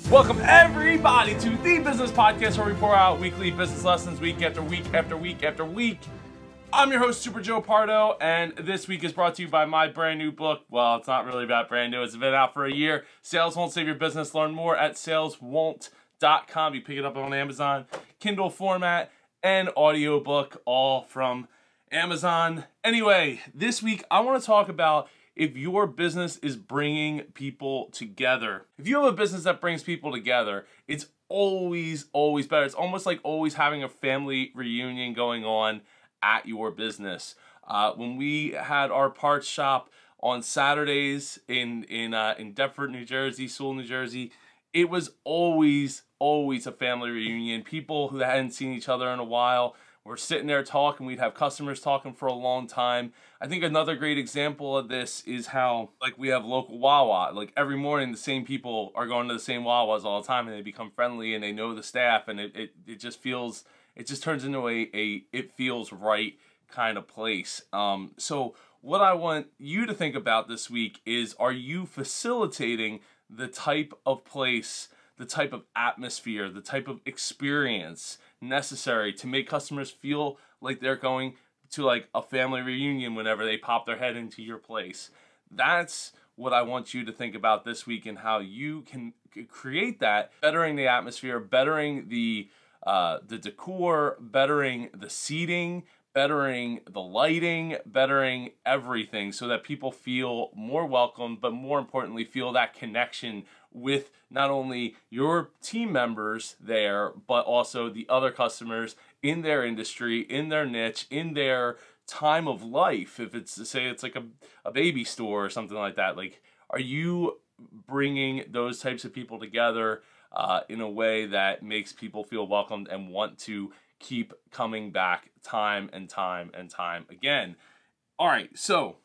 Welcome everybody to the Business Podcast, where we pour out weekly business lessons week after week after week after week. I'm your host, Super Joe Pardo, and this week is brought to you by my brand new book. Well, it's not really about brand new. It's been out for a year. Sales Won't Save Your Business. Learn more at saleswon't.com. You pick it up on Amazon, Kindle format, and audiobook, all from Amazon. Anyway, this week I want to talk about if your business is bringing people together. If you have a business that brings people together, it's always better. It's almost like always having a family reunion going on at your business. When we had our parts shop on Saturdays in Deptford, New Jersey, Sewell, New Jersey, it was always a family reunion. People who hadn't seen each other in a while were sitting there talking. We'd have customers talking for a long time. I think another great example of this is how, like, we have local Wawa. Like, every morning the same people are going to the same Wawas all the time, and they become friendly and they know the staff, and it just feels, it just turns into a it feels right kind of place. So what I want you to think about this week is, are you facilitating the type of place, the type of atmosphere, the type of experience necessary to make customers feel like they're going to like a family reunion whenever they pop their head into your place? That's what I want you to think about this week, and how you can create that, bettering the atmosphere, bettering the decor, bettering the seating, bettering the lighting, bettering everything, so that people feel more welcome, but more importantly, feel that connection with not only your team members there, but also the other customers in their industry, in their niche, in their time of life. If it's, say, it's like a baby store or something like that, like, are you bringing those types of people together in a way that makes people feel welcomed and want to keep coming back time and time and time again? All right, so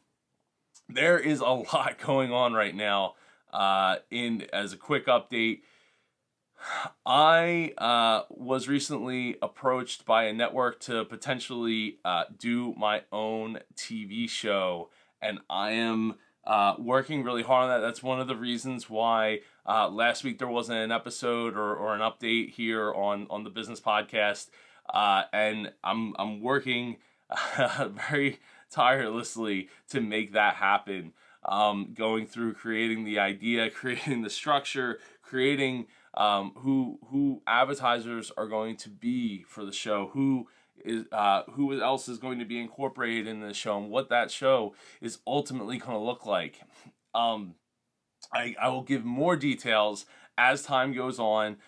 there is a lot going on right now. As a quick update, I was recently approached by a network to potentially do my own TV show, and I am working really hard on that. That's one of the reasons why last week there wasn't an episode or an update here on the Business Podcast, and I'm working very tirelessly to make that happen. Going through creating the idea, creating the structure, creating who advertisers are going to be for the show, who else is going to be incorporated in the show, and what that show is ultimately going to look like. I will give more details as time goes on,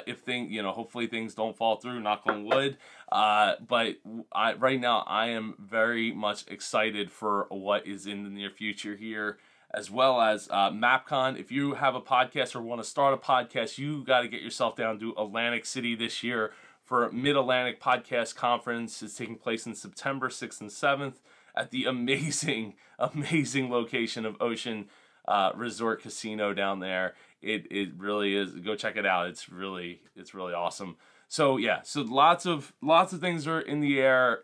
if hopefully things don't fall through, knock on wood. But right now I am very much excited for what is in the near future here, as well as MapCon. If you have a podcast or want to start a podcast, you got to get yourself down to Atlantic City this year for Mid-Atlantic Podcast Conference. It's taking place in September 6th and 7th at the amazing location of Ocean Resort Casino down there. It really is. Go check it out. It's really awesome. So yeah, so lots of things are in the air,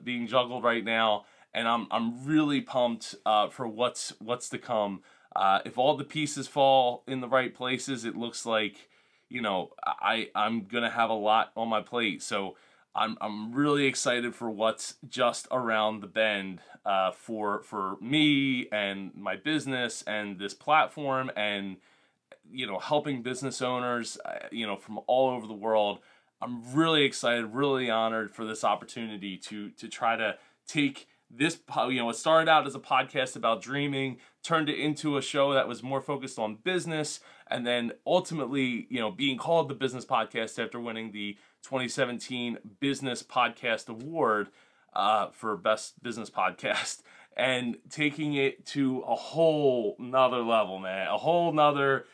being juggled right now, and I'm really pumped for what's to come. If all the pieces fall in the right places, it looks like, I'm gonna have a lot on my plate. So I'm really excited for what's just around the bend, for me and my business and this platform, and helping business owners, from all over the world. I'm really excited, really honored for this opportunity to try to take this, it started out as a podcast about dreaming, turned it into a show that was more focused on business, and then ultimately, being called the Business Podcast after winning the 2017 Business Podcast Award for Best Business Podcast, and taking it to a whole nother level, man. A whole nother,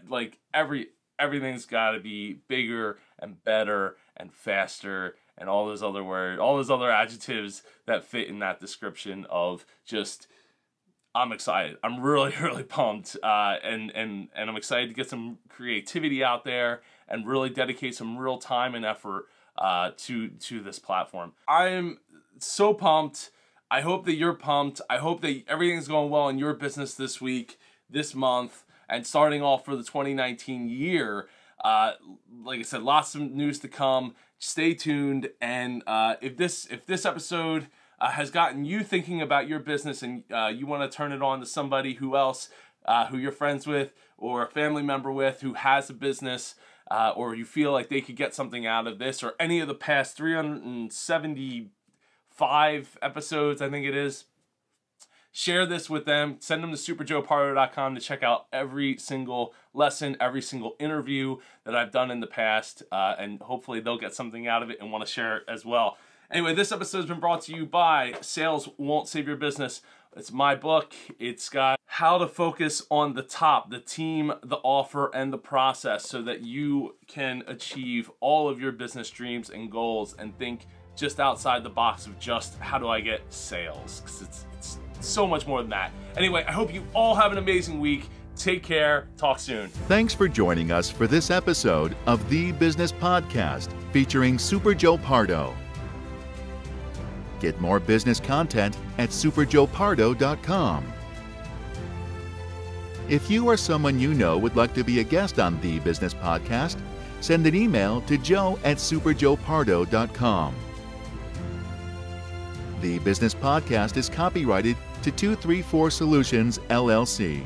like, everything's got to be bigger and better and faster, and all those other words, all those other adjectives that fit in that description of just, I'm excited. I'm really pumped, and I'm excited to get some creativity out there and really dedicate some real time and effort to this platform. I'm so pumped. I hope that you're pumped. I hope that everything's going well in your business this week, this month, and starting off for the 2019 year. Like I said, lots of news to come. Stay tuned. And if this episode has gotten you thinking about your business and you want to turn it on to somebody who you're friends with or a family member with who has a business, or you feel like they could get something out of this or any of the past 375 episodes, I think it is, share this with them. Send them to superjoepardo.com to check out every single lesson, every single interview that I've done in the past, and hopefully they'll get something out of it and want to share it as well. Anyway, this episode has been brought to you by Sales Won't Save Your Business. It's my book. It's got how to focus on the top, the team, the offer, and the process so that you can achieve all of your business dreams and goals and think just outside the box of just how do I get sales, because it's so much more than that. Anyway, I hope you all have an amazing week. Take care. Talk soon. Thanks for joining us for this episode of The Business Podcast featuring Super Joe Pardo. Get more business content at superjoepardo.com. If you or someone you know would like to be a guest on The Business Podcast, send an email to joe@superjoepardo.com. The Business Podcast is copyrighted to 234 Solutions, LLC.